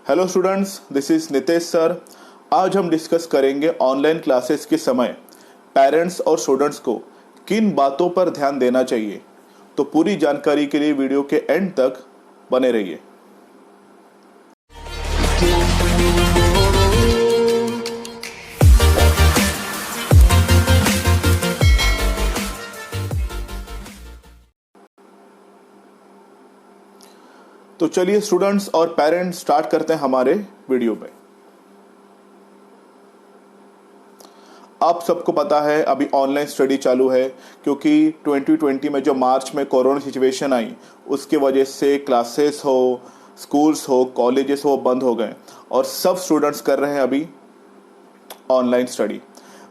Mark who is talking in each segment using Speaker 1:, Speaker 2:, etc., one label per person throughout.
Speaker 1: Hello students, this is Nitesh sir. आज हम discuss करेंगे ऑनलाइन क्लासेस के समय पेरेंट्स और स्टूडेंट्स को किन बातों पर ध्यान देना चाहिए। तो पूरी जानकारी के लिए वीडियो के एंड तक बने रहिए। तो चलिए स्टूडेंट्स और पेरेंट्स स्टार्ट करते हैं हमारे वीडियो में। आप सबको पता है अभी ऑनलाइन स्टडी चालू है, क्योंकि 2020 में जो मार्च में कोरोना सिचुएशन आई उसके वजह से क्लासेस हो, स्कूल्स हो, कॉलेजेस हो बंद हो गए और सब स्टूडेंट्स कर रहे हैं अभी ऑनलाइन स्टडी।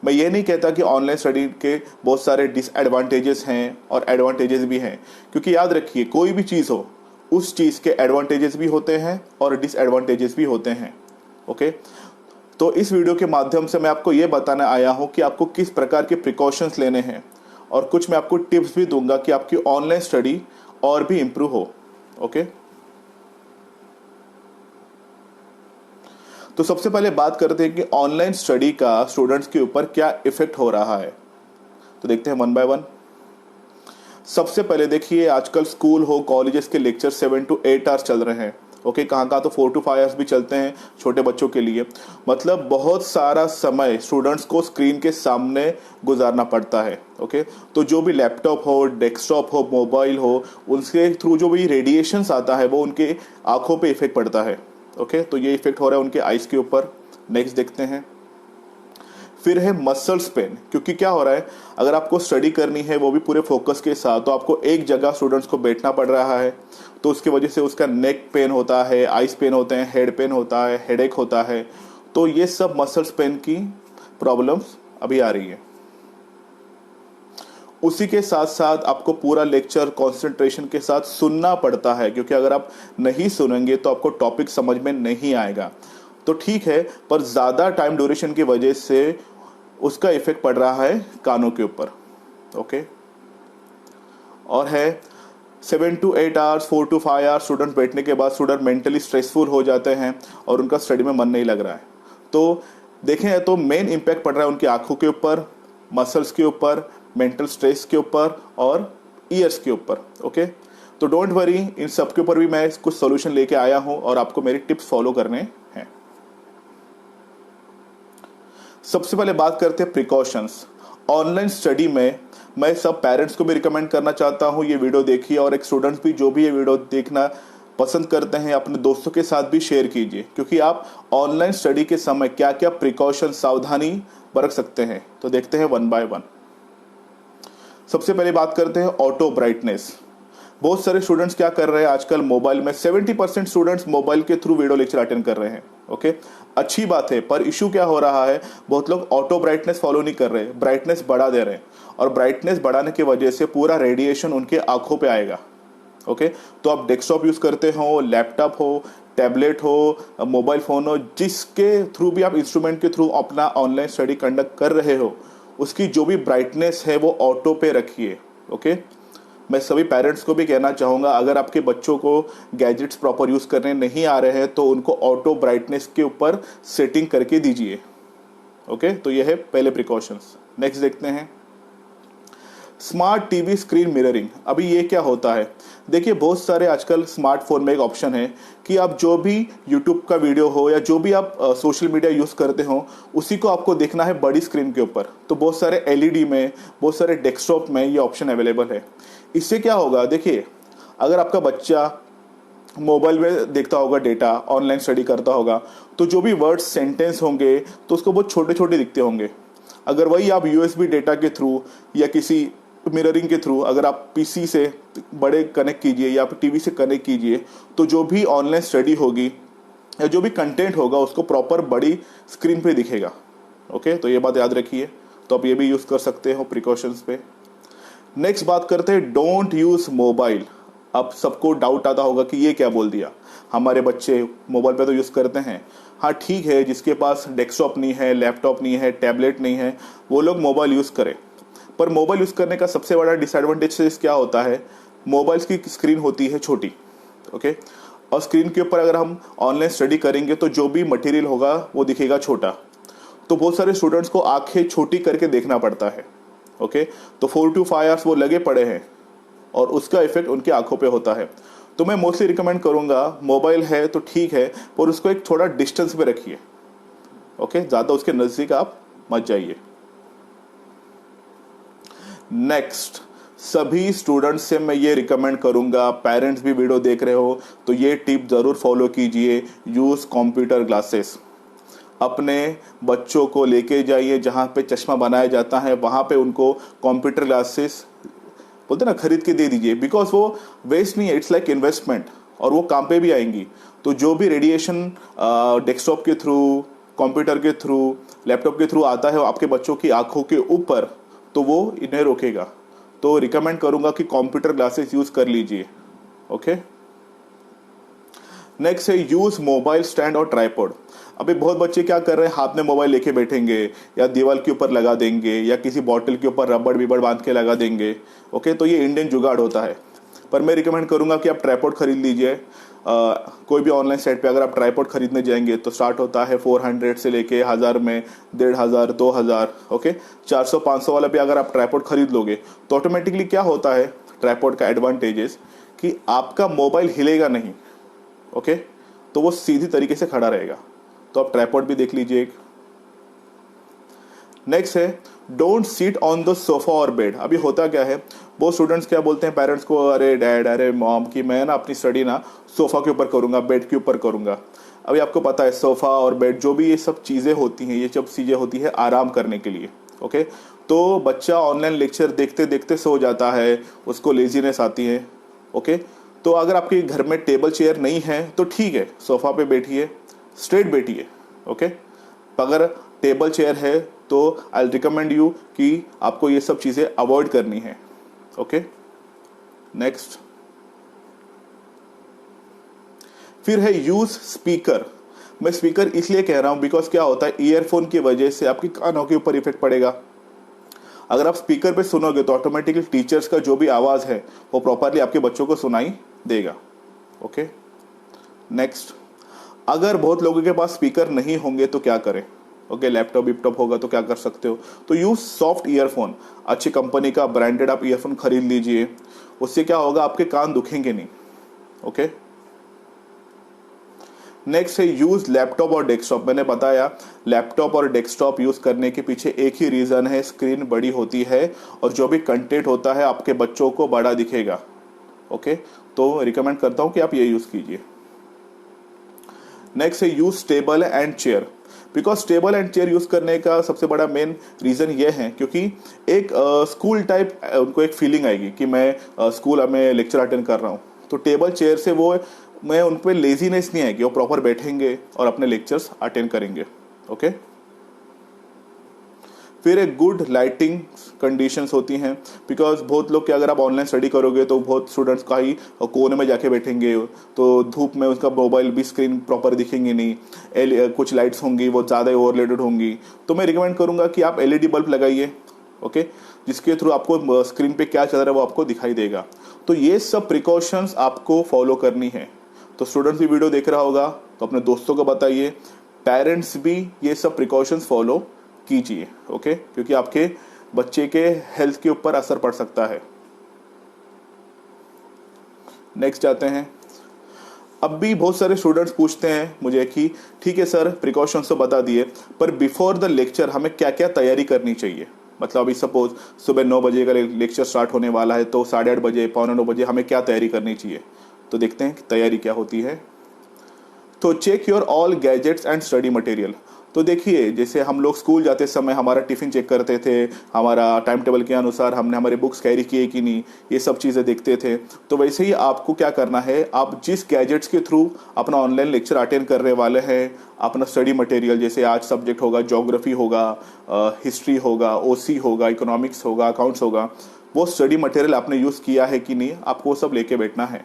Speaker 1: मैं ये नहीं कहता कि ऑनलाइन स्टडी के बहुत सारे डिसएडवांटेजेस हैं और एडवांटेजेस भी हैं, क्योंकि याद रखिए कोई भी चीज़ हो उस चीज़ के एडवांटेजेस भी होते हैं और डिसएडवांटेजेस भी होते हैं। ओके, तो इस वीडियो के माध्यम से मैं आपको ये बताने आया हूँ कि आपको किस प्रकार के प्रिकॉशंस लेने हैं और कुछ मैं आपको टिप्स भी दूंगा कि आपकी ऑनलाइन स्टडी और भी इम्प्रूव हो। ओके, तो सबसे पहले बात करते हैं कि ऑनलाइन स्टडी का स्टूडेंट्स के ऊपर क्या इफेक्ट हो रहा है। तो देखते हैं वन बाय वन। सबसे पहले देखिए, आजकल स्कूल हो, कॉलेजेस के लेक्चर 7 to 8 आवर्स चल रहे हैं। ओके, कहाँ तो 4 to 5 आवर्स भी चलते हैं छोटे बच्चों के लिए। मतलब बहुत सारा समय स्टूडेंट्स को स्क्रीन के सामने गुजारना पड़ता है। ओके, तो जो भी लैपटॉप हो, डेस्कटॉप हो, मोबाइल हो, उनके थ्रू जो भी रेडिएशंस आता है वो उनके आंखों पे इफेक्ट पड़ता है। ओके, तो ये इफेक्ट हो रहा है उनके आइज के ऊपर। नेक्स्ट देखते हैं, फिर है मसल्स पेन। क्योंकि क्या हो रहा है, अगर आपको स्टडी करनी है वो भी पूरे फोकस के साथ, तो आपको एक जगह स्टूडेंट्स को बैठना पड़ रहा है, तो उसकी वजह से उसका नेक पेन होता है, आइज पेन होते हैं, हेड पेन होता है, हेडेक होता है। तो ये सब मसल्स पेन की प्रॉब्लम्स अभी आ रही है। उसी के साथ साथ आपको पूरा लेक्चर कंसंट्रेशन के साथ सुनना पड़ता है, क्योंकि अगर आप नहीं सुनेंगे तो आपको टॉपिक समझ में नहीं आएगा। तो ठीक है, पर ज़्यादा टाइम ड्यूरेशन की वजह से उसका इफेक्ट पड़ रहा है कानों के ऊपर। ओके, और है 7 to 8 hours, 4 to 5 hours student बैठने के बाद स्टूडेंट मेंटली स्ट्रेसफुल हो जाते हैं और उनका स्टडी में मन नहीं लग रहा है। तो देखें तो मेन इम्पैक्ट पड़ रहा है उनकी आंखों के ऊपर, मसल्स के ऊपर, मेंटल स्ट्रेस के ऊपर और ईयर्स के ऊपर। ओके, तो डोंट वरी, इन सब के ऊपर भी मैं कुछ सोल्यूशन लेके आया हूँ और आपको मेरी टिप्स फॉलो करने हैं। सबसे पहले बात करते हैं प्रिकॉशंस। ऑनलाइन स्टडी में मैं सब पेरेंट्स को भी रिकमेंड करना चाहता हूँ ये वीडियो देखिए, और एक स्टूडेंट्स भी जो भी ये वीडियो देखना पसंद करते हैं अपने दोस्तों के साथ भी शेयर कीजिए, क्योंकि आप ऑनलाइन स्टडी के समय क्या क्या प्रिकॉशन, सावधानी बरत सकते हैं। तो देखते हैं वन बाय वन। सबसे पहले बात करते हैं ऑटो ब्राइटनेस। बहुत सारे स्टूडेंट्स क्या कर रहे हैं आजकल मोबाइल में, 70% स्टूडेंट्स मोबाइल के थ्रू वीडियो लेक्चर अटेंड कर रहे हैं। ओके, अच्छी बात है, पर इशू क्या हो रहा है, बहुत लोग ऑटो ब्राइटनेस फॉलो नहीं कर रहे, ब्राइटनेस बढ़ा दे रहे हैं, और ब्राइटनेस बढ़ाने की वजह से पूरा रेडिएशन उनके आंखों पे आएगा। ओके, तो आप डेस्कटॉप यूज करते हो, लैपटॉप हो, टैबलेट हो, मोबाइल फोन हो, जिसके थ्रू भी आप इंस्ट्रूमेंट के थ्रू अपना ऑनलाइन स्टडी कंडक्ट कर रहे हो, उसकी जो भी ब्राइटनेस है वो ऑटो पे रखिए। ओके, मैं सभी पेरेंट्स को भी कहना चाहूँगा, अगर आपके बच्चों को गैजेट्स प्रॉपर यूज़ करने नहीं आ रहे हैं तो उनको ऑटो ब्राइटनेस के ऊपर सेटिंग करके दीजिए। ओके, तो ये है पहले प्रिकॉशंस। नेक्स्ट देखते हैं, स्मार्ट टीवी स्क्रीन मिररिंग। अभी ये क्या होता है, देखिए बहुत सारे आजकल स्मार्टफोन में एक ऑप्शन है कि आप जो भी यूट्यूब का वीडियो हो या जो भी आप सोशल मीडिया यूज़ करते हो उसी को आपको देखना है बड़ी स्क्रीन के ऊपर। तो बहुत सारे एलईडी में, बहुत सारे डेस्कटॉप में ये ऑप्शन अवेलेबल है। इससे क्या होगा, देखिए अगर आपका बच्चा मोबाइल में देखता होगा डेटा, ऑनलाइन स्टडी करता होगा, तो जो भी वर्ड्स, सेंटेंस होंगे तो उसको बहुत छोटे छोटे दिखते होंगे। अगर वही आप यूएसबी डेटा के थ्रू या किसी मिररिंग के थ्रू अगर आप पीसी से बड़े कनेक्ट कीजिए या आप टीवी से कनेक्ट कीजिए, तो जो भी ऑनलाइन स्टडी होगी या जो भी कंटेंट होगा उसको प्रॉपर बड़ी स्क्रीन पे दिखेगा। ओके, तो ये बात याद रखिए। तो आप ये भी यूज़ कर सकते हो प्रिकॉशंस पे। नेक्स्ट बात करते हैं, डोंट यूज़ मोबाइल। अब सबको डाउट आता होगा कि ये क्या बोल दिया, हमारे बच्चे मोबाइल पे तो यूज़ करते हैं। हाँ ठीक है, जिसके पास डेस्कटॉप नहीं है, लैपटॉप नहीं है, टैबलेट नहीं है, वो लोग मोबाइल यूज़ करें। पर मोबाइल यूज़ करने का सबसे बड़ा डिसएडवांटेज क्या होता है, मोबाइल की स्क्रीन होती है छोटी। ओके, और स्क्रीन के ऊपर अगर हम ऑनलाइन स्टडी करेंगे तो जो भी मटेरियल होगा वो दिखेगा छोटा। तो बहुत सारे स्टूडेंट्स को आंखें छोटी करके देखना पड़ता है। ओके, तो 4 to 5 आवर्स वो लगे पड़े हैं और उसका इफेक्ट उनकी आंखों पे होता है। तो मैं मोस्टली रिकमेंड करूंगा, मोबाइल है तो ठीक है, पर उसको एक थोड़ा डिस्टेंस पे रखिए। ओके, ज़्यादा उसके नज़दीक आप मत जाइए। नेक्स्ट, सभी स्टूडेंट्स से मैं ये रिकमेंड करूंगा, पेरेंट्स भी वीडियो देख रहे हो तो ये टिप ज़रूर फॉलो कीजिए। Use computer glasses. अपने बच्चों को लेके जाइए जहाँ पे चश्मा बनाया जाता है, वहाँ पे उनको कंप्यूटर ग्लासेस बोलते ना खरीद के दे दीजिए, बिकॉज वो वेस्ट नहीं है, इट्स लाइक इन्वेस्टमेंट और वो काम पे भी आएंगी। तो जो भी रेडिएशन डेस्कटॉप के थ्रू, कंप्यूटर के थ्रू, लैपटॉप के थ्रू आता है आपके बच्चों की आंखों के ऊपर, तो वो इन्हें रोकेगा। तो रिकमेंड करूंगा कि कंप्यूटर ग्लासेस यूज कर लीजिए। ओके, नेक्स्ट है यूज मोबाइल स्टैंड और ट्राइपॉड। अभी बहुत बच्चे क्या कर रहे हैं, हाथ में मोबाइल लेके बैठेंगे या दीवार के ऊपर लगा देंगे या किसी बॉटल के ऊपर रबड़ बिबड़ बांध के लगा देंगे। ओके, तो ये इंडियन जुगाड़ होता है। पर मैं रिकमेंड करूंगा कि आप ट्राइपॉड खरीद लीजिए। कोई भी ऑनलाइन साइट पे अगर आप ट्राइपॉड खरीदने जाएंगे तो स्टार्ट होता है 400 से लेके 1000 में, 1500, 2000। ओके, 400-500 वाला पे अगर आप ट्राइपॉड खरीद लोगे तो ऑटोमेटिकली क्या होता है, ट्राइपॉड का एडवांटेजेस कि आपका मोबाइल हिलेगा नहीं। ओके, तो वो सीधी तरीके से खड़ा रहेगा। तो आप ट्राइपॉड भी देख लीजिए एक। नेक्स्ट है don't sit on the sofa और बेड। अभी होता क्या है, बहुत स्टूडेंट्स क्या बोलते हैं पेरेंट्स को, अरे डैड, अरे मॉम, कि मैं ना अपनी स्टडी ना सोफा के ऊपर करूंगा, बेड के ऊपर करूंगा। अभी आपको पता है सोफा और बेड जो भी ये सब चीज़ें होती हैं, ये सब चीज़ें होती है आराम करने के लिए। ओके, तो बच्चा ऑनलाइन लेक्चर देखते देखते सो जाता है, उसको लेजीनेस आती है। ओके, तो अगर आपके घर में टेबल चेयर नहीं है तो ठीक है, सोफा पे बैठिए, स्ट्रेट बैठिए। ओके, अगर टेबल चेयर है तो आई रिकमेंड यू कि आपको ये सब चीज़ें अवॉइड करनी है। ओके, नेक्स्ट फिर है यूज स्पीकर। मैं स्पीकर इसलिए कह रहा हूं बिकॉज क्या होता है, ईयरफोन की वजह से आपकी कानों के ऊपर इफेक्ट पड़ेगा। अगर आप स्पीकर पे सुनोगे तो ऑटोमेटिकली टीचर्स का जो भी आवाज़ है वो प्रॉपरली आपके बच्चों को सुनाई देगा। ओके, नेक्स्ट, अगर बहुत लोगों के पास स्पीकर नहीं होंगे तो क्या करें। ओके, लैपटॉप विपटॉप होगा तो क्या कर सकते हो, तो यूज सॉफ्ट ईयरफोन। अच्छी कंपनी का ब्रांडेड आप ईयरफोन खरीद लीजिए, उससे क्या होगा, आपके कान दुखेंगे नहीं। ओके, नेक्स्ट है यूज लैपटॉप और डेस्कटॉप। मैंने बताया लैपटॉप और डेस्कटॉप यूज करने के पीछे एक ही रीजन है, स्क्रीन बड़ी होती है और जो भी कंटेंट होता है आपके बच्चों को बड़ा दिखेगा। ओके, तो रिकमेंड करता हूं कि आप ये यूज कीजिए। नेक्स्ट है use table and chair. Because table and chair use करने का सबसे बड़ा मेन रीजन ये है क्योंकि एक स्कूल टाइप उनको एक फीलिंग आएगी कि मैं स्कूल में लेक्चर अटेंड कर रहा हूँ। तो टेबल चेयर से वो मैं उन पर लेजीनेस नहीं आएगी, वो प्रॉपर बैठेंगे और अपने लेक्चर्स अटेंड करेंगे। ओके, फिर एक गुड लाइटिंग कंडीशंस होती हैं, बिकॉज बहुत लोग क्या, अगर आप ऑनलाइन स्टडी करोगे तो बहुत स्टूडेंट्स का ही कोने में जाके बैठेंगे, तो धूप में उसका मोबाइल भी स्क्रीन प्रॉपर दिखेंगे नहीं, कुछ लाइट्स होंगी वो ज़्यादा ओवरलोडेड होंगी। तो मैं रिकमेंड करूँगा कि आप एलईडी बल्ब लगाइए। ओके, जिसके थ्रू आपको स्क्रीन पे क्या चल रहा है वो आपको दिखाई देगा। तो ये सब प्रिकॉशंस आपको फॉलो करनी है। तो स्टूडेंट्स भी वीडियो देख रहा होगा तो अपने दोस्तों को बताइए, पेरेंट्स भी ये सब प्रिकॉशंस फॉलो कीजिए। ओके, क्योंकि आपके बच्चे के हेल्थ के ऊपर असर पड़ सकता है। नेक्स्ट जाते हैं। अब भी बहुत सारे स्टूडेंट्स पूछते हैं मुझे कि ठीक है सर, प्रिकॉशंस तो बता दिए, पर बिफोर द लेक्चर हमें क्या क्या तैयारी करनी चाहिए। मतलब अभी सपोज सुबह 9 बजे का लेक्चर स्टार्ट होने वाला है तो 8:30 बजे, 8:45 बजे हमें क्या तैयारी करनी चाहिए। तो देखते हैं कि तैयारी क्या होती है। तो check your all gadgets and study material. तो देखिए, जैसे हम लोग स्कूल जाते समय हमारा टिफ़िन चेक करते थे, हमारा टाइम टेबल के अनुसार हमने हमारे बुक्स कैरी किए कि नहीं, ये सब चीज़ें देखते थे। तो वैसे ही आपको क्या करना है, आप जिस गैजेट्स के थ्रू अपना ऑनलाइन लेक्चर अटेंड करने वाले हैं, अपना स्टडी मटेरियल, जैसे आज सब्जेक्ट होगा ज्योग्राफी होगा, हिस्ट्री होगा, ओसी होगा, इकोनॉमिक्स होगा, अकाउंट्स होगा, वो स्टडी मटेरियल आपने यूज़ किया है कि नहीं, आपको वो सब लेके बैठना है।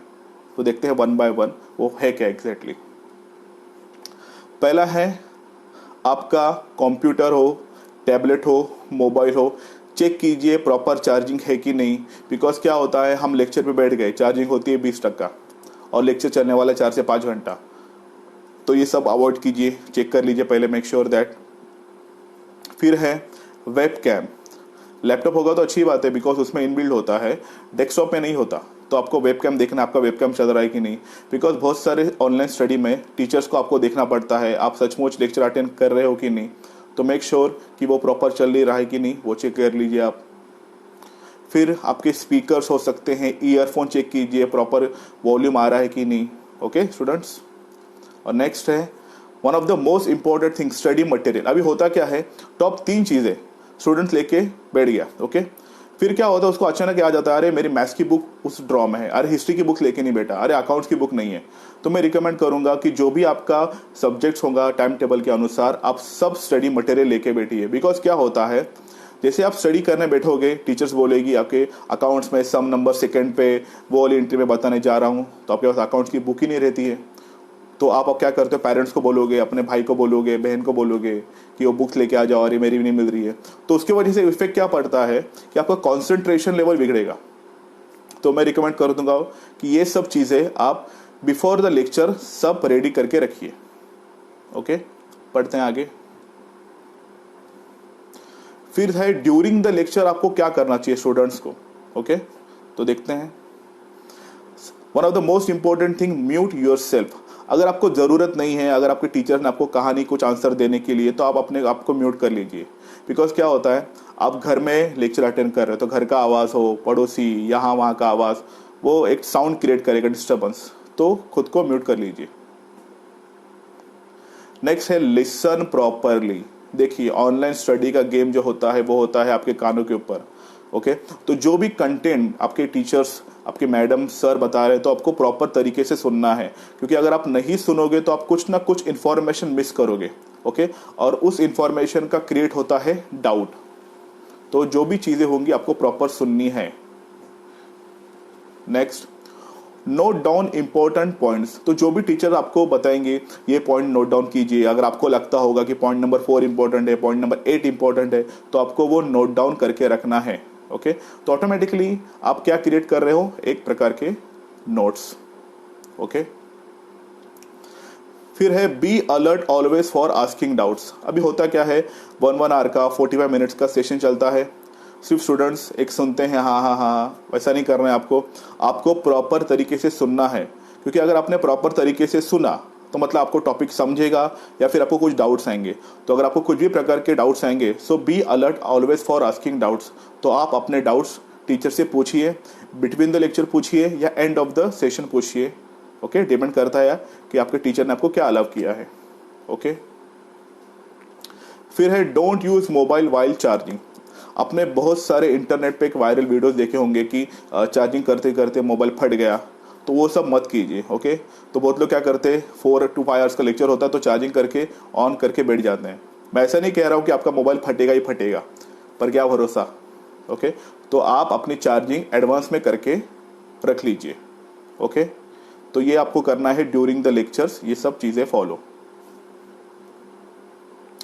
Speaker 1: तो देखते हैं 1 बाय 1 वो है क्या एग्जैक्टली। पहला है आपका कंप्यूटर हो, टैबलेट हो, मोबाइल हो, चेक कीजिए प्रॉपर चार्जिंग है कि नहीं। बिकॉज क्या होता है, हम लेक्चर पे बैठ गए, चार्जिंग होती है 20% और लेक्चर चलने वाला 4 से 5 घंटा। तो ये सब अवॉइड कीजिए, चेक कर लीजिए पहले, मेक श्योर दैट। फिर है वेब कैम। लैपटॉप होगा तो अच्छी बात है बिकॉज उसमें इनबिल्ड होता है, डेस्कटॉप में नहीं होता। तो आपको वेब कैम देखना, आपका वेब कैम चल रहा है कि नहीं, बिकॉज बहुत सारे ऑनलाइन स्टडी में टीचर्स को आपको देखना पड़ता है आप सचमुच लेक्चर अटेंड कर रहे हो कि नहीं। तो मेक श्योर कि वो प्रॉपर चल नहीं रहा है कि नहीं, वो चेक कर लीजिए आप। फिर आपके स्पीकर्स हो सकते हैं, ईयरफोन चेक कीजिए प्रॉपर वॉल्यूम आ रहा है कि नहीं। ओके स्टूडेंट्स, और नेक्स्ट है one of the most important thing, study material. अभी होता क्या है, टॉप 3 चीज़ें स्टूडेंट लेके बैठ गया। ओके, फिर क्या होता है, उसको अचानक याद आता है अरे मेरी मैथ्स की बुक उस ड्रॉ में है, अरे हिस्ट्री की बुक लेके नहीं बैठा, अरे अकाउंट्स की बुक नहीं है। तो मैं रिकमेंड करूंगा कि जो भी आपका सब्जेक्ट्स होगा टाइम टेबल के अनुसार आप सब स्टडी मटेरियल लेके बैठिए। बिकॉज क्या होता है, जैसे आप स्टडी करने बैठोगे टीचर्स बोलेगी आपके अकाउंट्स में सम नंबर सेकंड पे वो वाली एंट्री में बताने जा रहा हूँ, तो आपके पास अकाउंट्स की बुक ही नहीं रहती है। तो आप क्या करते हो, पेरेंट्स को बोलोगे, अपने भाई को बोलोगे, बहन को बोलोगे कि वो बुक्स लेके आ जाओ, और ये मेरी भी नहीं मिल रही है। तो उसकी वजह से इफेक्ट क्या पड़ता है कि आपका कॉन्सेंट्रेशन लेवल बिगड़ेगा। तो मैं रिकमेंड कर दूंगा कि ये सब चीज़ें आप बिफोर द लेक्चर सब रेडी करके रखिए। ओके, पढ़ते हैं आगे। फिर है ड्यूरिंग द लेक्चर आपको क्या करना चाहिए स्टूडेंट्स को। ओके, तो देखते हैं। One of the most important thing, mute your self. अगर आपको ज़रूरत नहीं है, अगर आपके टीचर ने आपको कहा नहीं कुछ आंसर देने के लिए, तो आप अपने आप को म्यूट कर लीजिए। बिकॉज क्या होता है, आप घर में लेक्चर अटेंड कर रहे हो तो घर का आवाज़ हो, पड़ोसी यहाँ वहाँ का आवाज़, वो एक साउंड क्रिएट करेगा, डिस्टर्बेंस। तो खुद को म्यूट कर लीजिए। नेक्स्ट है लिसन प्रॉपरली। देखिए ऑनलाइन स्टडी का गेम जो होता है वो होता है आपके कानों के ऊपर। ओके, तो जो भी कंटेंट आपके टीचर्स, आपके मैडम सर बता रहे हैं, तो आपको प्रॉपर तरीके से सुनना है। क्योंकि अगर आप नहीं सुनोगे तो आप कुछ ना कुछ इन्फॉर्मेशन मिस करोगे। ओके, और उस इन्फॉर्मेशन का क्रिएट होता है डाउट। तो जो भी चीज़ें होंगी आपको प्रॉपर सुननी है। Next, note down important points. तो जो भी टीचर आपको बताएंगे ये पॉइंट नोट डाउन कीजिए। अगर आपको लगता होगा कि पॉइंट नंबर 4 इंपॉर्टेंट है, पॉइंट नंबर 8 इंपॉर्टेंट है, तो आपको वो नोट डाउन करके रखना है। ओके, तो ऑटोमेटिकली आप क्या क्रिएट कर रहे हो, एक प्रकार के नोट्स। ओके, फिर है B alert always for asking doubts. अभी होता क्या है, 1 आवर का 45 मिनट्स का सेशन चलता है, सिर्फ स्टूडेंट्स एक सुनते हैं, हाँ हाँ हाँ, वैसा नहीं करना है आपको प्रॉपर तरीके से सुनना है। क्योंकि अगर आपने प्रॉपर तरीके से सुना तो मतलब आपको टॉपिक समझेगा या फिर आपको कुछ डाउट्स आएंगे। तो अगर आपको कुछ भी प्रकार के डाउट्स आएंगे, so be alert always for asking doubts. तो आप अपने डाउट्स टीचर से पूछिए, बिटवीन द लेक्चर पूछिए या एंड ऑफ द सेशन पूछिए। ओके, डिपेंड करता है कि आपके टीचर ने आपको क्या अलाउ किया है। ओके, फिर है don't use mobile while charging. आपने बहुत सारे इंटरनेट पे एक वायरल वीडियोस देखे होंगे कि चार्जिंग करते करते मोबाइल फट गया, तो वो सब मत कीजिए। ओके, तो बहुत लोग क्या करते हैं, 4 to 5 आवर्स का लेक्चर होता है तो चार्जिंग करके ऑन करके बैठ जाते हैं। मैं ऐसा नहीं कह रहा हूँ कि आपका मोबाइल फटेगा ही फटेगा, पर क्या भरोसा। ओके, तो आप अपनी चार्जिंग एडवांस में करके रख लीजिए। ओके, तो ये आपको करना है ड्यूरिंग द लेक्चर्स, ये सब चीज़ें फॉलो।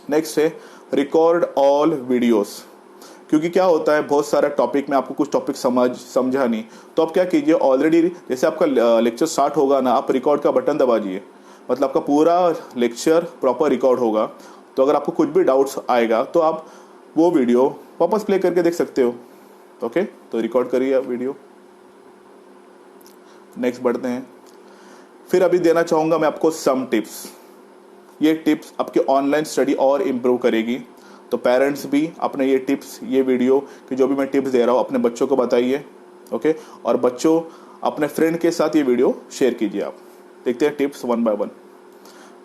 Speaker 1: नेक्स्ट है रिकॉर्ड ऑल वीडियोस। क्योंकि क्या होता है, बहुत सारा टॉपिक में आपको कुछ टॉपिक समझा नहीं, तो आप क्या कीजिए, ऑलरेडी जैसे आपका लेक्चर स्टार्ट होगा ना, आप रिकॉर्ड का बटन दबाइए, मतलब आपका पूरा लेक्चर प्रॉपर रिकॉर्ड होगा। तो अगर आपको कुछ भी डाउट्स आएगा तो आप वो वीडियो वापस प्ले करके देख सकते हो। ओके, तो रिकॉर्ड करिए आप वीडियो। नेक्स्ट बढ़ते हैं। फिर अभी देना चाहूँगा मैं आपको सम टिप्स। ये टिप्स आपकी ऑनलाइन स्टडी और इम्प्रूव करेगी। तो पेरेंट्स भी अपने ये टिप्स, ये वीडियो कि जो भी मैं टिप्स दे रहा हूँ अपने बच्चों को बताइए। ओके, और बच्चों अपने फ्रेंड के साथ ये वीडियो शेयर कीजिए आप। देखते हैं टिप्स 1 by 1।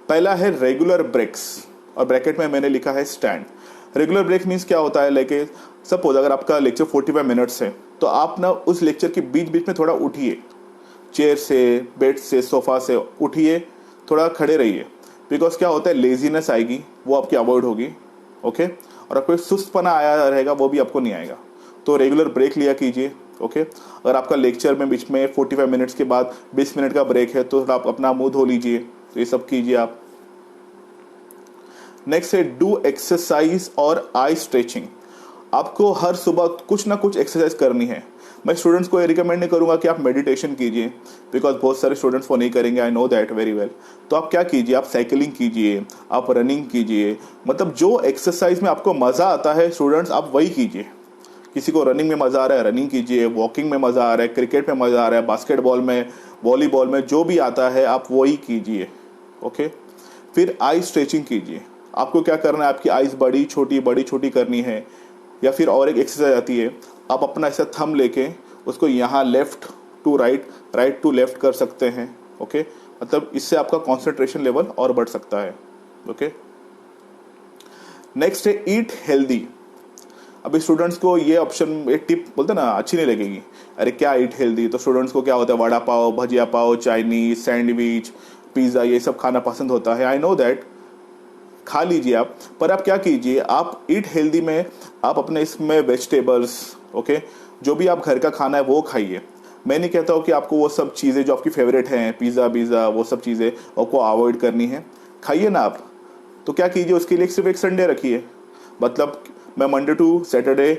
Speaker 1: पहला है रेगुलर ब्रेक्स, और ब्रैकेट में मैंने लिखा है स्टैंड। रेगुलर ब्रेक मीन्स क्या होता है, लेके सपोज अगर आपका लेक्चर 45 मिनट्स है, तो आप ना उस लेक्चर के बीच बीच में थोड़ा उठिए, चेयर से, बेड से, सोफा से उठिए, थोड़ा खड़े रहिए। बिकॉज क्या होता है, लेजीनेस आएगी, वो आपकी अवॉइड होगी। ओके, और आपको सुस्तपना आया रहेगा, वो भी आपको नहीं आएगा। तो रेगुलर ब्रेक लिया कीजिए। ओके, अगर आपका लेक्चर में बीच में 45 मिनट्स के बाद 20 मिनट का ब्रेक है, तो आप अपना मुंह धो लीजिए। तो ये सब कीजिए आप। नेक्स्ट है डू एक्सरसाइज और आई स्ट्रेचिंग। आपको हर सुबह कुछ ना कुछ एक्सरसाइज करनी है। मैं स्टूडेंट्स को ये रिकमेंड नहीं करूंगा कि आप मेडिटेशन कीजिए, बिकॉज बहुत सारे स्टूडेंट्स वो नहीं करेंगे, I know that very well. तो आप क्या कीजिए, आप साइकिलिंग कीजिए, आप रनिंग कीजिए, मतलब जो एक्सरसाइज में आपको मज़ा आता है स्टूडेंट्स आप वही कीजिए। किसी को रनिंग में मज़ा आ रहा है रनिंग कीजिए, वॉकिंग में मज़ा आ रहा है, क्रिकेट में मज़ा आ रहा है, बास्केटबॉल में, वॉलीबॉल में, जो भी आता है आप वही कीजिए। ओके। फिर आई स्ट्रेचिंग कीजिए। आपको क्या करना है, आपकी आईज बड़ी छोटी करनी है। या फिर और एक एक्सरसाइज आती है, आप अपना ऐसा थंब लेके उसको यहाँ left to right, right to left कर सकते हैं। ओके, मतलब इससे आपका कॉन्सेंट्रेशन लेवल और बढ़ सकता है। ओके। नेक्स्ट है ईट हेल्दी। अभी स्टूडेंट्स को ये ऑप्शन, एक टिप बोलते हैं ना, अच्छी नहीं लगेगी, अरे क्या ईट हेल्दी। तो स्टूडेंट्स को क्या होता है, वड़ा पाव, भजिया पाव, चाइनीज, सैंडविच, पिज़्ज़ा, ये सब खाना पसंद होता है। आई नो दैट, खा लीजिए आप, पर आप क्या कीजिए, आप ईट हेल्दी में आप अपने इसमें वेजिटेबल्स, ओके, जो भी आप घर का खाना है वो खाइए। मैं नहीं कहता हूँ कि आपको वो सब चीज़ें जो आपकी फेवरेट हैं, पिज़्ज़ा बीज़ा, वो सब चीज़ें आपको अवॉइड करनी है, खाइए ना आप। तो क्या कीजिए, उसके लिए सिर्फ एक संडे रखिए, मतलब मैं मंडे टू सैटरडे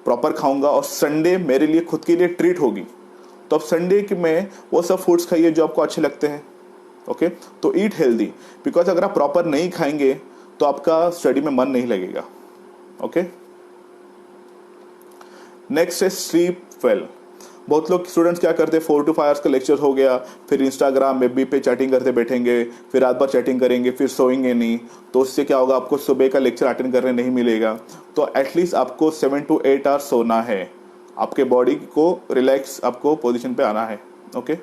Speaker 1: प्रॉपर खाऊंगा और संडे मेरे लिए खुद के लिए ट्रीट होगी। तो अब संडे में वो सब फूड्स खाइए जो आपको अच्छे लगते हैं। ओके, तो ईट हेल्दी, बिकॉज अगर आप प्रॉपर नहीं खाएंगे तो आपका स्टडी में मन नहीं लगेगा। ओके। नेक्स्ट है स्लीप वेल। बहुत लोग स्टूडेंट्स क्या करते हैं, 4 to 5 आवर्स का लेक्चर हो गया, फिर इंस्टाग्राम में पे चैटिंग करते बैठेंगे, फिर रात भर चैटिंग करेंगे, फिर सोएंगे नहीं। तो उससे क्या होगा, आपको सुबह का लेक्चर अटेंड करने नहीं मिलेगा। तो एटलीस्ट आपको 7 to 8 आवर्स सोना है, आपके बॉडी को रिलैक्स, आपको पोजिशन पे आना है। ओके।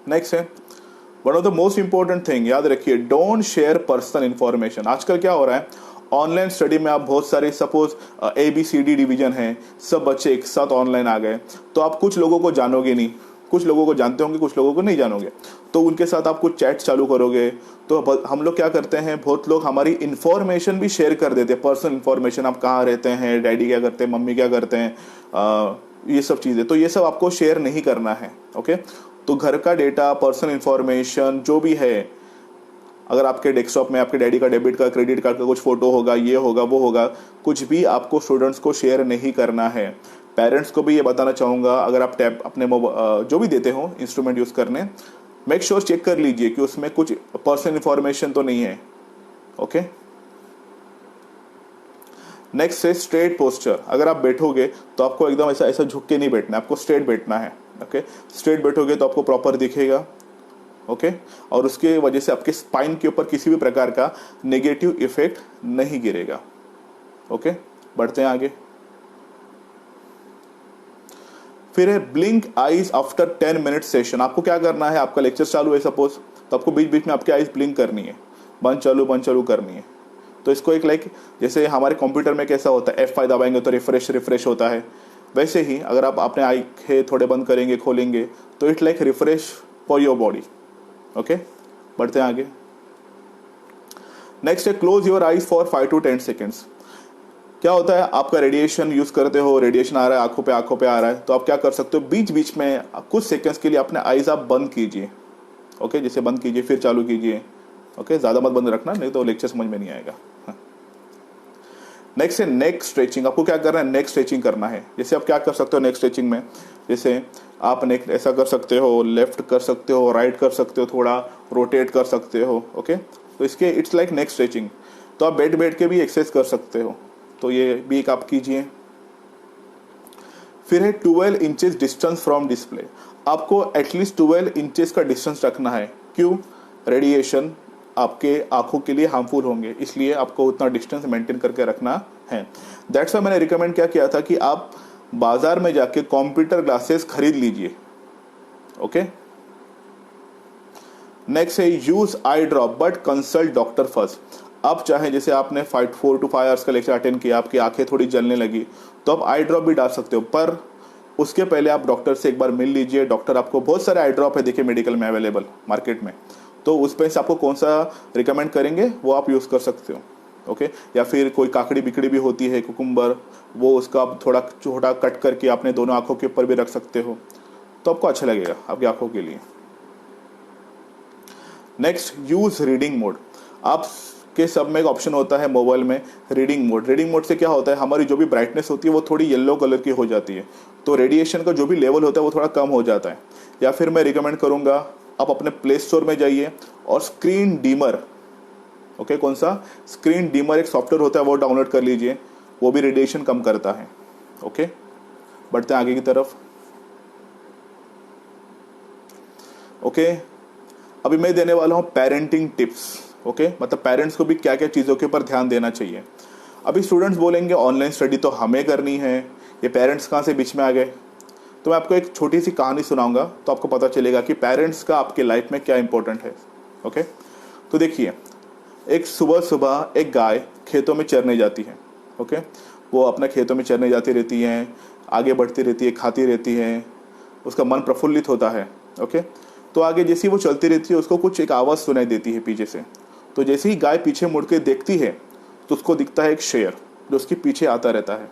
Speaker 1: नेक्स्ट है one of the most important thing, याद रखिए, डोंट शेयर पर्सनल इंफॉर्मेशन। आजकल क्या हो रहा है, ऑनलाइन स्टडी में आप बहुत सारे, सपोज ABCD डिवीजन है, सब बच्चे एक साथ ऑनलाइन आ गए, तो आप कुछ लोगों को जानोगे नहीं, कुछ लोगों को जानते होंगे, कुछ लोगों को नहीं जानोगे, तो उनके साथ आप कुछ चैट चालू करोगे। तो हम लोग क्या करते हैं, बहुत लोग हमारी इन्फॉर्मेशन भी शेयर कर देते हैं, पर्सनल इन्फॉर्मेशन, आप कहाँ रहते हैं, डैडी क्या करते हैं, मम्मी क्या करते हैं, ये सब चीज़ें, तो ये सब आपको शेयर नहीं करना है। ओके। तो घर का डेटा, पर्सनल इन्फॉर्मेशन जो भी है, अगर आपके डेस्कटॉप में आपके डैडी का डेबिट का, क्रेडिट कार्ड का कुछ फोटो होगा, ये होगा, वो होगा, कुछ भी आपको स्टूडेंट्स को शेयर नहीं करना है। पेरेंट्स को भी ये बताना चाहूँगा, अगर आप टैब अपने जो भी देते हो इंस्ट्रूमेंट यूज़ करने, मेक श्योर चेक कर लीजिए कि उसमें कुछ पर्सनल इन्फॉर्मेशन तो नहीं है। ओके। नेक्स्ट है स्ट्रेट पोस्चर। अगर आप बैठोगे तो आपको एकदम ऐसा ऐसा झुक के नहीं बैठना है, आपको स्ट्रेट बैठना है। ओके। स्ट्रेट बैठोगे तो आपको प्रॉपर दिखेगा। ओके। और उसके वजह से आपके स्पाइन के ऊपर किसी भी प्रकार का नेगेटिव इफेक्ट नहीं गिरेगा। ओके। बढ़ते हैं आगे। फिर है blink eyes after 10 minute session. आपको क्या करना है, आपका लेक्चर चालू है सपोज, तो आपको बीच बीच में आपकी आईज ब्लिंक करनी है, बंद चालू करनी है। तो इसको एक लाइक, जैसे हमारे कंप्यूटर में कैसा होता है, F5 दबाएंगे तो रिफ्रेश होता है, वैसे ही अगर आप अपने आंखें थोड़े बंद करेंगे, खोलेंगे, तो it like refresh for your body. Okay. बढ़ते हैं आगे। नेक्स्ट है close your eyes for 5 to 10 seconds. क्या होता है, आपका रेडिएशन यूज करते हो, रेडिएशन आ रहा है आंखों पे आ रहा है, तो आप क्या कर सकते हो, बीच बीच में कुछ सेकंड्स के लिए अपने आईज आप बंद कीजिए। ओके, जैसे बंद कीजिए फिर चालू कीजिए। ओके, ज्यादा मत बंद रखना, नहीं तो लेक्चर समझ में नहीं आएगा। नेक्स्ट है नेक स्ट्रेचिंग। आपको क्या करना है, नेक स्ट्रेचिंग करना है। जैसे आप क्या कर सकते हो नेक स्ट्रेचिंग में, जैसे आप नेक ऐसा कर सकते हो, लेफ्ट कर सकते हो, राइट कर सकते हो, थोड़ा रोटेट कर सकते हो। ओके, तो इसके इट्स लाइक नेक स्ट्रेचिंग। तो आप बैठ के भी एक्सरसाइज कर सकते हो, तो ये भी एक आप कीजिए। फिर है 12 इंचेस डिस्टेंस फ्रॉम डिस्प्ले। आपको एटलीस्ट 12 इंचेस का डिस्टेंस रखना है। क्यों, रेडिएशन आपके आंखों के लिए हार्मफुल होंगे, इसलिए आपको उतना डिस्टेंस मेंटेन करके रखना है। दैट्स व्हाई मैंने रिकमेंड क्या किया था कि आप बाजार में जाके कंप्यूटर ग्लासेस खरीद लीजिए। ओके। नेक्स्ट है use I drop but consult doctor first. आप चाहे, जैसे आपने 4 to 5 आवर्स का लेक्चर अटेंड किया, आपकी आंखें थोड़ी जलने लगी, तो आप आई ड्रॉप भी डाल सकते हो, पर उसके पहले आप डॉक्टर से एक बार मिल लीजिए। डॉक्टर आपको बहुत सारे आई ड्रॉप है, देखिए मेडिकल में अवेलेबल मार्केट में, तो उस पर से आपको कौन सा रिकमेंड करेंगे वो आप यूज़ कर सकते हो। ओके। या फिर कोई काकड़ी बिकड़ी भी होती है, कुकुम्बर, वो उसका आप थोड़ा छोटा कट करके अपने दोनों आंखों के ऊपर भी रख सकते हो, तो आपको अच्छा लगेगा आपकी आंखों के लिए। Next, use reading mode. आप के सब में एक ऑप्शन होता है मोबाइल में रीडिंग मोड। रीडिंग मोड से क्या होता है, हमारी जो भी ब्राइटनेस होती है वो थोड़ी येलो कलर की हो जाती है, तो रेडिएशन का जो भी लेवल होता है वो थोड़ा कम हो जाता है। या फिर मैं रिकमेंड करूँगा आप अपने प्ले स्टोर में जाइए और स्क्रीन डीमर, ओके, कौन सा, स्क्रीन डीमर एक सॉफ्टवेयर होता है वो डाउनलोड कर लीजिए, वो भी रेडिएशन कम करता है। ओके, बढ़ते हैं आगे की तरफ। ओके, अभी मैं देने वाला हूँ पेरेंटिंग टिप्स। ओके, मतलब पेरेंट्स को भी क्या क्या चीज़ों के ऊपर ध्यान देना चाहिए। अभी स्टूडेंट्स बोलेंगे ऑनलाइन स्टडी तो हमें करनी है, ये पेरेंट्स कहाँ से बीच में आ गए। तो मैं आपको एक छोटी सी कहानी सुनाऊंगा तो आपको पता चलेगा कि पेरेंट्स का आपके लाइफ में क्या इंपॉर्टेंट है। ओके, तो देखिए, एक सुबह सुबह एक गाय खेतों में चरने जाती है। ओके, वो अपना खेतों में चरने जाती रहती है, आगे बढ़ती रहती है, खाती रहती है, उसका मन प्रफुल्लित होता है। ओके, तो आगे जैसे ही वो चलती रहती है उसको कुछ एक आवाज़ सुनाई देती है पीछे से। तो जैसे ही गाय पीछे मुड़ के देखती है तो उसको दिखता है एक शेर जो उसके पीछे आता रहता है।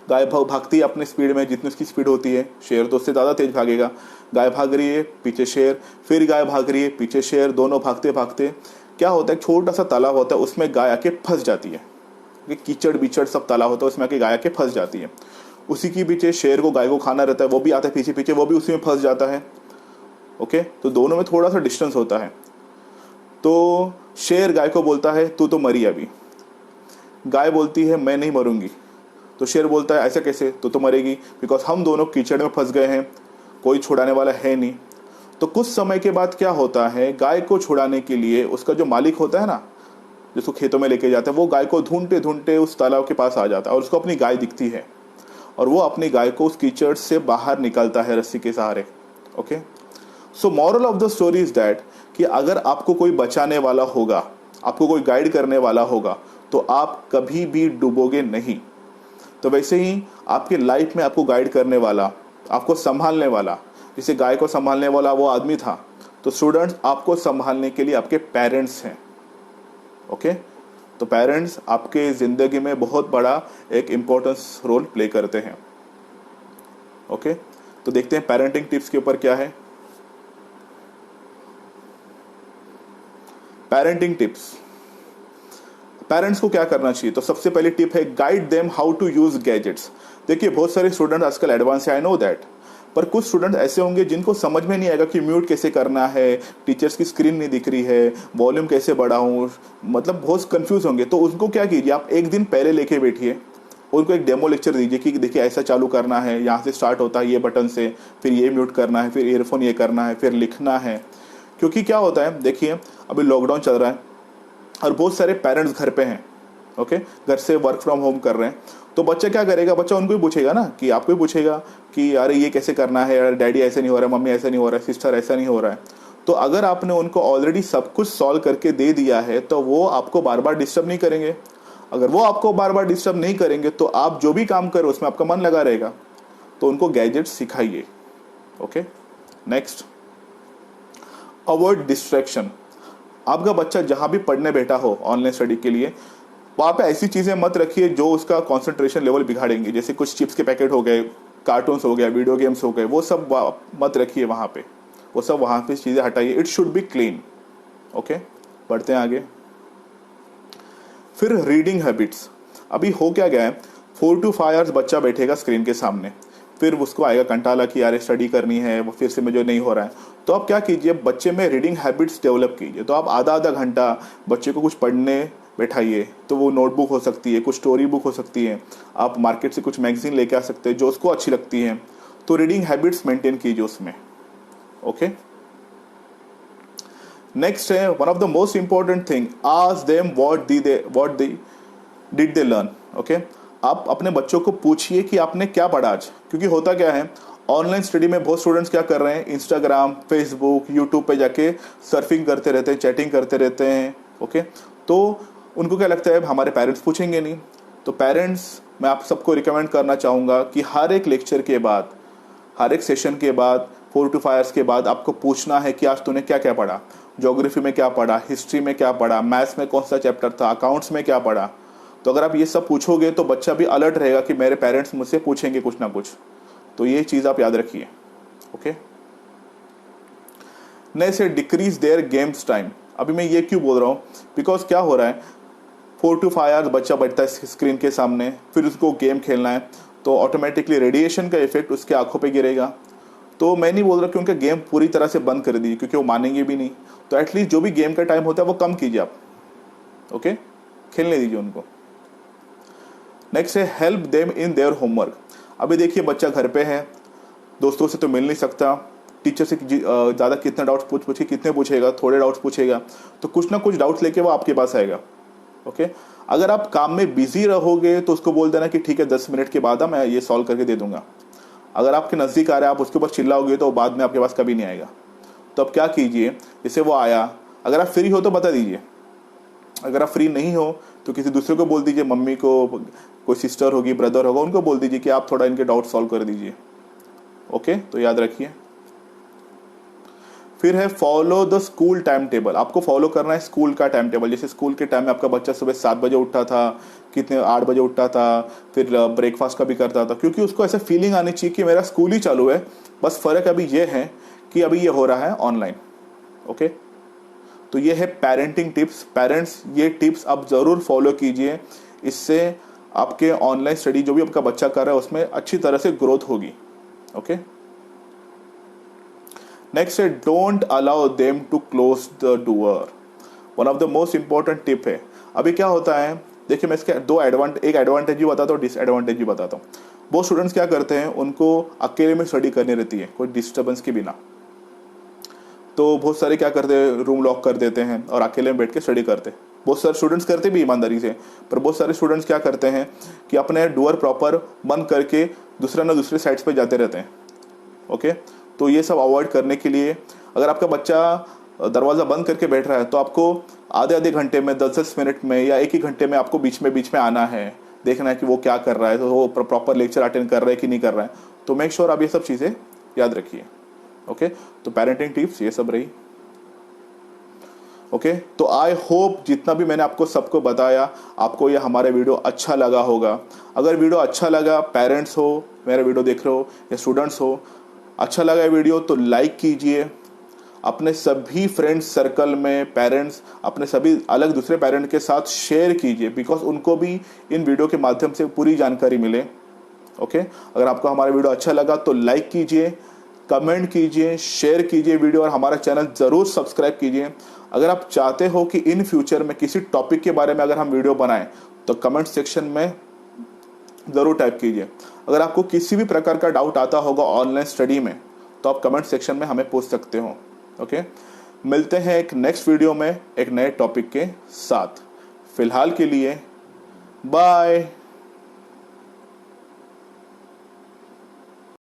Speaker 1: गाय भागती है अपने स्पीड में, जितनी उसकी स्पीड होती है, शेर तो उससे ज़्यादा तेज भागेगा। गाय भाग रही है, पीछे शेर, फिर गाय भाग रही है, पीछे शेर, दोनों भागते भागते क्या होता है, छोटा सा तालाब होता है, उसमें गाय आके फंस जाती है। कीचड़ बीचड़ सब तालाब होता है, उसमें आके गाय आके फंस जाती है। उसी के पीछे शेर को गाय को खाना रहता है, वो भी आता है पीछे पीछे, वो भी उसी में फंस जाता है। ओके, तो दोनों में थोड़ा सा डिस्टेंस होता है। तो शेर गाय को बोलता है तू तो मरी अभी। गाय बोलती है मैं नहीं मरूंगी। तो शेर बोलता है ऐसा कैसे, तो मरेगी, बिकॉज हम दोनों कीचड़ में फंस गए हैं, कोई छुड़ाने वाला है नहीं। तो कुछ समय के बाद क्या होता है, गाय को छुड़ाने के लिए उसका जो मालिक होता है ना, जिसको खेतों में लेके जाता है, वो गाय को ढूंढते ढूंढते उस तालाब के पास आ जाता है और उसको अपनी गाय दिखती है और वो अपनी गाय को उस कीचड़ से बाहर निकालता है रस्सी के सहारे। Okay, so moral of the story is that कि अगर आपको कोई बचाने वाला होगा, आपको कोई गाइड करने वाला होगा, तो आप कभी भी डूबोगे नहीं। तो वैसे ही आपके लाइफ में आपको गाइड करने वाला, आपको संभालने वाला, जैसे गाय को संभालने वाला वो आदमी था, तो स्टूडेंट्स आपको संभालने के लिए आपके पेरेंट्स हैं। ओके, तो पेरेंट्स आपके ज़िंदगी में बहुत बड़ा एक इम्पोर्टेंस रोल प्ले करते हैं। ओके, तो देखते हैं पेरेंटिंग टिप्स के ऊपर क्या है। पेरेंटिंग टिप्स, पेरेंट्स को क्या करना चाहिए। तो सबसे पहली टिप है guide them how to use gadgets. देखिए, बहुत सारे स्टूडेंट आजकल एडवांस है, आई नो दैट, पर कुछ स्टूडेंट ऐसे होंगे जिनको समझ में नहीं आएगा कि म्यूट कैसे करना है, टीचर्स की स्क्रीन नहीं दिख रही है, वॉल्यूम कैसे बढ़ाऊं, मतलब बहुत कंफ्यूज होंगे। तो उनको क्या कीजिए, आप एक दिन पहले लेके बैठिए, उनको एक डेमो लेक्चर दीजिए कि देखिए ऐसा चालू करना है, यहाँ से स्टार्ट होता है ये बटन से, फिर ये म्यूट करना है, फिर ईयरफोन ये करना है, फिर लिखना है। क्योंकि क्या होता है, देखिए अभी लॉकडाउन चल रहा है और बहुत सारे पेरेंट्स घर पे हैं। ओके, घर से वर्क फ्रॉम होम कर रहे हैं, तो बच्चा क्या करेगा, बच्चा उनको ही पूछेगा ना, कि आपको ही पूछेगा कि अरे ये कैसे करना है, यार डैडी ऐसे नहीं हो रहा है, मम्मी ऐसा नहीं हो रहा है, सिस्टर ऐसा नहीं हो रहा है। तो अगर आपने उनको ऑलरेडी सब कुछ सॉल्व करके दे दिया है तो वो आपको बार बार डिस्टर्ब नहीं करेंगे। अगर वो आपको बार बार डिस्टर्ब नहीं करेंगे तो आप जो भी काम करो उसमें आपका मन लगा रहेगा। तो उनको गैजेट सिखाइए। Okay, next, avoid distraction. आपका बच्चा जहां भी पढ़ने बैठा हो ऑनलाइन स्टडी के लिए, वहाँ पे ऐसी चीज़ें मत रखिए जो उसका कंसंट्रेशन लेवल बिगाड़ेंगे, जैसे कुछ चिप्स के पैकेट हो गए, कार्टून्स हो गया, वीडियो गेम्स हो गए, वो सब मत रखिए वहाँ पे, वो सब वहाँ पे चीज़ें हटाइए। It should be clean. Okay, बढ़ते हैं आगे। फिर रीडिंग हैबिट्स। अभी हो क्या गया है, 4 to 5 आवर्स बच्चा बैठेगा स्क्रीन के सामने, फिर उसको आएगा कंटाला कि यार स्टडी करनी है, वो फिर से मुझे नहीं हो रहा है। तो आप क्या कीजिए, बच्चे में रीडिंग हैबिट्स डेवलप कीजिए। तो आप आधा आधा घंटा बच्चे को कुछ पढ़ने बैठाइए। तो वो नोटबुक हो सकती है, कुछ स्टोरी बुक हो सकती है, आप मार्केट से कुछ मैगजीन लेके आ सकते हैं जो उसको अच्छी लगती है। तो रीडिंग हैबिट्स मेंटेन कीजिए उसमें। ओके, नेक्स्ट है one of the most important thing, ask them what did they learn. Okay, आप अपने बच्चों को पूछिए कि आपने क्या पढ़ा आज। क्योंकि होता क्या है, ऑनलाइन स्टडी में बहुत स्टूडेंट्स क्या कर रहे हैं, इंस्टाग्राम, फेसबुक, यूट्यूब पे जाके सर्फिंग करते रहते हैं, चैटिंग करते रहते हैं। ओके, तो उनको क्या लगता है हमारे पेरेंट्स पूछेंगे नहीं। तो पेरेंट्स, मैं आप सबको रिकमेंड करना चाहूँगा कि हर एक लेक्चर के बाद, हर एक सेशन के बाद, 4 to 5 आवर्स के बाद आपको पूछना है कि आज तूने क्या क्या पढ़ा, ज्योग्राफी में क्या पढ़ा, हिस्ट्री में क्या पढ़ा, मैथ्स में कौन सा चैप्टर था, अकाउंट्स में क्या पढ़ा। तो अगर आप ये सब पूछोगे तो बच्चा भी अलर्ट रहेगा कि मेरे पेरेंट्स मुझसे पूछेंगे कुछ ना कुछ। तो ये चीज़ आप याद रखिए। ओके, नेक्स्ट है डिक्रीज देयर गेम्स टाइम। अभी मैं ये क्यों बोल रहा हूँ, बिकॉज क्या हो रहा है, 4 to 5 आवर्स बच्चा बैठता है स्क्रीन के सामने, फिर उसको गेम खेलना है, तो ऑटोमेटिकली रेडिएशन का इफेक्ट उसके आंखों पे गिरेगा। तो मैं नहीं बोल रहा कि उनका गेम पूरी तरह से बंद कर दीजिए, क्योंकि वो मानेंगे भी नहीं। तो एटलीस्ट जो भी गेम का टाइम होता है वो कम कीजिए आप, ओके, खेलने दीजिए उनको। नेक्स्ट है help them in their homework. अभी देखिए बच्चा घर पे है, दोस्तों से तो मिल नहीं सकता, टीचर से ज़्यादा कितने डाउट्स पूछ के कितने पूछेगा, थोड़े डाउट्स पूछेगा, तो कुछ ना कुछ डाउट्स लेके वो आपके पास आएगा, ओके। अगर आप काम में बिजी रहोगे तो उसको बोल देना कि ठीक है 10 मिनट के बाद मैं ये सॉल्व करके दे दूंगा। अगर आपके नज़दीक आ रहा है, आप उसके ऊपर चिल्लाओगे तो बाद में आपके पास कभी नहीं आएगा। तो अब क्या कीजिए, जैसे वो आया, अगर आप फ्री हो तो बता दीजिए, अगर आप फ्री नहीं हो तो किसी दूसरे को बोल दीजिए, मम्मी को, कोई सिस्टर होगी, ब्रदर होगा, उनको बोल दीजिए कि आप थोड़ा इनके डाउट सॉल्व कर दीजिए, ओके। तो याद रखिए। फिर है follow the school time table. आपको फॉलो करना है स्कूल का टाइम टेबल। जैसे स्कूल के टाइम में आपका बच्चा सुबह 7 बजे उठता था, कितने 8 बजे उठता था, फिर ब्रेकफास्ट का भी करता था, क्योंकि उसको ऐसा फीलिंग आनी चाहिए कि मेरा स्कूल ही चालू है। बस फ़र्क अभी ये है कि अभी ये हो रहा है ऑनलाइन, ओके। तो ये है पेरेंटिंग टिप्स। पेरेंट्स ये टिप्स आप ज़रूर फॉलो कीजिए, इससे आपके ऑनलाइन स्टडी जो भी आपका बच्चा कर रहा है उसमें अच्छी तरह से ग्रोथ होगी, ओके। नेक्स्ट है don't allow them to close the door. One of the most important tip है। अभी क्या होता है, देखिए मैं इसके एक एडवांटेज भी बताता हूँ, डिसएडवांटेज भी बताता हूँ। बहुत स्टूडेंट्स क्या करते हैं, उनको अकेले में स्टडी करनी रहती है कोई डिस्टर्बेंस के बिना। तो बहुत सारे क्या करते हैं, रूम लॉक कर देते हैं और अकेले में बैठ के स्टडी करते हैं। बहुत सारे स्टूडेंट्स करते भी ईमानदारी से, पर बहुत सारे स्टूडेंट्स क्या करते हैं कि अपने डोर प्रॉपर बंद करके दूसरे साइड्स पे जाते रहते हैं, ओके। तो ये सब अवॉइड करने के लिए, अगर आपका बच्चा दरवाज़ा बंद करके बैठ रहा है तो आपको आधे घंटे में, 10-10 मिनट में या एक ही घंटे में आपको बीच में आना है, देखना है कि वो क्या कर रहा है, तो वो प्रॉपर लेक्चर अटेंड कर रहा है कि नहीं कर रहा है। तो मेक श्योर आप ये सब चीज़ें याद रखिए, ओके। तो पेरेंटिंग टिप्स ये सब रही, ओके। तो आई होप जितना भी मैंने आपको सबको बताया, आपको ये हमारा वीडियो अच्छा लगा होगा। अगर वीडियो अच्छा लगा, पेरेंट्स हो, मेरा वीडियो देख रहे हो, या स्टूडेंट्स हो, अच्छा लगा ये वीडियो तो लाइक कीजिए। अपने सभी फ्रेंड्स सर्कल में पेरेंट्स, अपने सभी अलग दूसरे पेरेंट के साथ शेयर कीजिए, बिकॉज उनको भी इन वीडियो के माध्यम से पूरी जानकारी मिले, ओके। अगर आपको हमारा वीडियो अच्छा लगा तो लाइक कीजिए, कमेंट कीजिए, शेयर कीजिए वीडियो, और हमारा चैनल ज़रूर सब्सक्राइब कीजिए। अगर आप चाहते हो कि इन फ्यूचर में किसी टॉपिक के बारे में अगर हम वीडियो बनाएं तो कमेंट सेक्शन में ज़रूर टाइप कीजिए। अगर आपको किसी भी प्रकार का डाउट आता होगा ऑनलाइन स्टडी में तो आप कमेंट सेक्शन में हमें पूछ सकते हो, ओके। मिलते हैं एक नेक्स्ट वीडियो में एक नए टॉपिक के साथ। फिलहाल के लिए बाय।